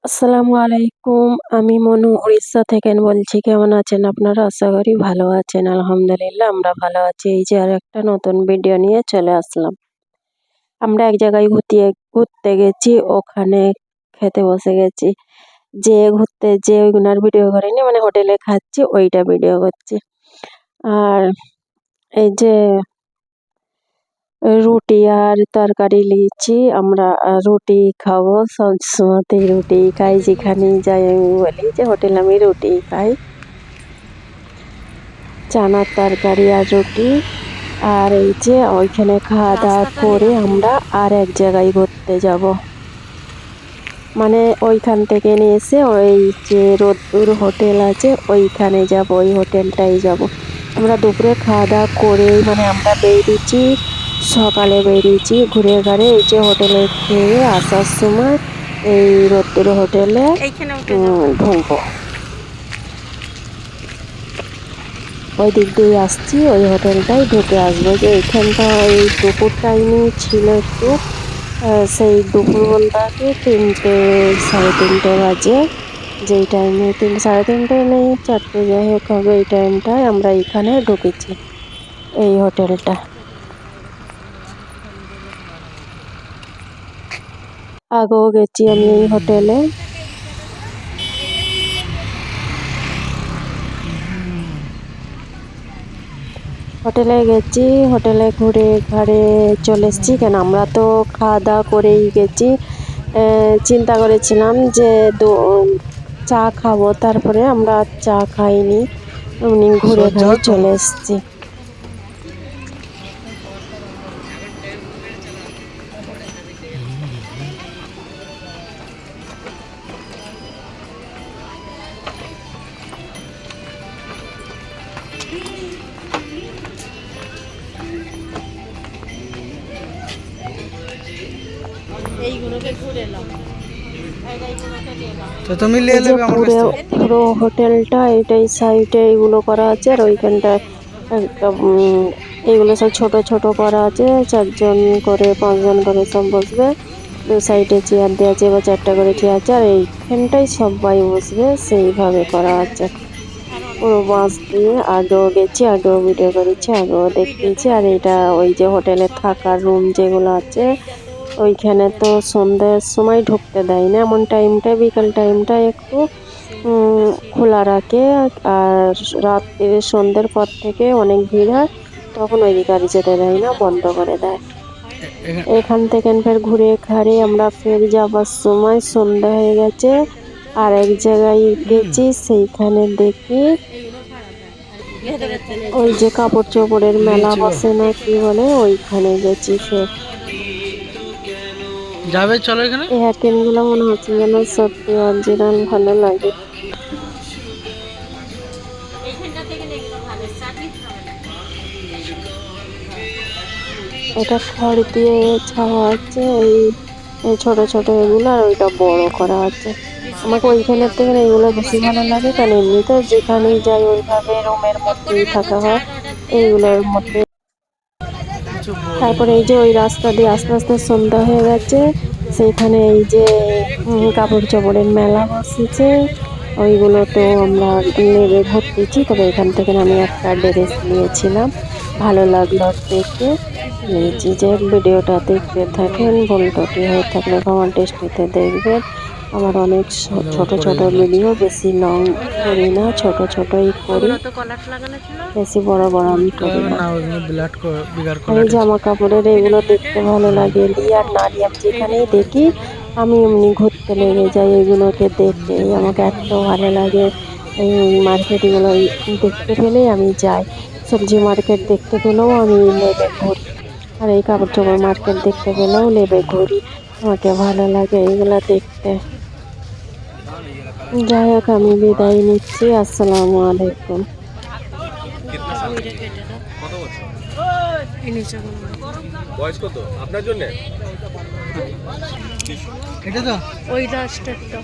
আসসালামু আলাইকুম। আমি মনু উড়িষ্যা থেকে বলছি। কেমন আছেন আপনারা? আশা করি ভালো আছেন। আলহামদুলিল্লাহ আমরা ভালো আছি। এই যে আরেকটা নতুন ভিডিও নিয়ে চলে আসলাম। আমরা এক জায়গায় ঘুরতে গেছি, ওখানে খেতে বসে গেছি। যে ওইগুলার ভিডিও করিনি, মানে হোটেলে খাচ্ছি ওইটা ভিডিও করছি। আর এই যে রুটি আর তরকারি নিয়েছি আমরা। রুটি খাবো, সবসময়তেই রুটি খাই, যেখানেই যাই আমি বলি যে হোটেলে আমি রুটি খাই। চানার তরকারি আর রুটি। আর এই যে ওইখানে খাওয়া দাওয়া করে আমরা আর এক জায়গায় ঘুরতে যাব, মানে ওইখান থেকে নিয়ে এসে ওই যে রোদ্দুর হোটেল আছে ওইখানে যাব, ওই হোটেলটাই যাব। আমরা দুপুরে খাওয়া দাওয়া করে মানে আমরা বেরিয়েছি, সকালে বেরিয়েছি ঘুরে ঘাড়ে। এই যে হোটেলে খেয়ে আসার সময় এই রোদ্দুর হোটেলে ঢুকবো। ওই দিক দিয়ে আসছি, ওই হোটেলটাই ঢুকে আসবো। যে এইখানটা ওই দুপুর টাইমে ছিল একটু, সেই দুপুর বলতে 3টে 3:30 বাজে। যেই টাইমে 3-3:30 নেই 4টে যাই হোক হবে, এই টাইমটায় আমরা এখানে ঢুকেছি এই হোটেলটা। আগেও গেছি আমি এই হোটেলে। হোটেলে গেছি, হোটেলে ঘুরে ঘাড়ে চলে এসেছি। কেন আমরা তো খাওয়া দাওয়া করেই গেছি। চিন্তা করেছিলাম যে চা খাবো, তারপরে আমরা চা খাইনি, এমনি ঘুরে ঘাড়ে চলে এসেছি। তো তুমি নিয়ে নেবে আমার কাছ থেকে। পুরো হোটেলটা এটাই সাইডে এগুলো করা আছে, আর ওইখানটায় একটা এইগুলো সব ছোট ছোট করা আছে। 4জন করে 5জন করে সব বসবে। দু সাইডে চেয়ার দেওয়া আছে, বা 4টা করে চেয়ার আছে, আর এইখানটাই সবাই বসবে সেইভাবে করা আছে। পুরো বাঁশ দিয়ে আগেও গেছি, আগেও ভিডিও করেছি, আগেও দেখিয়েছি। আর এটা ওই যে হোটেলে থাকার রুম যেগুলো আছে ওইখানে তো সন্ধ্যের সময় ঢুকতে দেয় না, এমন টাইমটায় বিকাল টাইমটা একটু খোলা রাখে। আর রাত্রিরে সন্ধ্যের পর থেকে অনেক ভিড় হয়, তখন ওইদিকে আর যেতে দেয় না, বন্ধ করে দেয়। এখান থেকে ফের ঘুরে ঘাড়ে আমরা ফের যাবার সময় সন্ধ্যা হয়ে গেছে। আর এক জায়গায় গেছি, সেইখানে দেখি ওই যে কাপড় চোপড়ের মেলা বসে না কি বলে, ওইখানে গেছি ফের। যাবে চলো এখানে। এই হ্যাকেন গুলো মনে হচ্ছে যেন সত্যি অরিজিনাল, ভালো লাগে। এটা খড় দিয়ে ছাওয়া আছে, এই ছোট ছোট এগুলো, আর ওইটা বড় করা আছে। আমাকে ওইখানের থেকে এইগুলো বেশি ভালো লাগে, কারণ এমনিতে যেখানেই যাই ওইভাবে রুমের মধ্যেই থাকা হয় এইগুলোর মধ্যে। তারপরে এই যে ওই রাস্তা দিয়ে আস্তে আস্তে সন্ধ্যা হয়ে গেছে, সেইখানে এই যে কাপড় চোপড়ের মেলা বসেছে, ওইগুলো তো আমরা নেবে ভর্তিছি। তবে এখান থেকে আমি একটা ড্রেস নিয়েছিলাম, ভালো লাগলো দেখে নিয়েছি। যে ভিডিওটা দেখতে থাকেন, ভুলটি হয়ে থাকলে কমেন্ট টেস্টিতে দেখবেন। আমার অনেক ছোট ছোট ভিডিও, বেশি লং করি না, ছোট ছোটই করি, বেশি বড় বড় আমি করি না। আর এই জামা কাপড়ের এগুলো দেখতে ভালো লাগে। লিয়ার না লিয়ার যেখানেই দেখি আমি এমনি ঘুরতে লেগে যাই এগুলোকে দেখে, আমাকে এত ভালো লাগে। এই মার্কেটগুলো দেখতে পেলেই আমি যাই, সবজি মার্কেট দেখতে পেলেও আমি নেবে ঘুরি, আর এই কাপড় চোপড় মার্কেট দেখতে পেলেও নেবে ঘুরি। আমাকে ভালো লাগে এগুলো দেখতে। যাই হোক, আমি বিদায় নিচ্ছি। আসসালামু আলাইকুম। বয়স কত আপনার জন্য? এটা তো ওই রাস্তাটা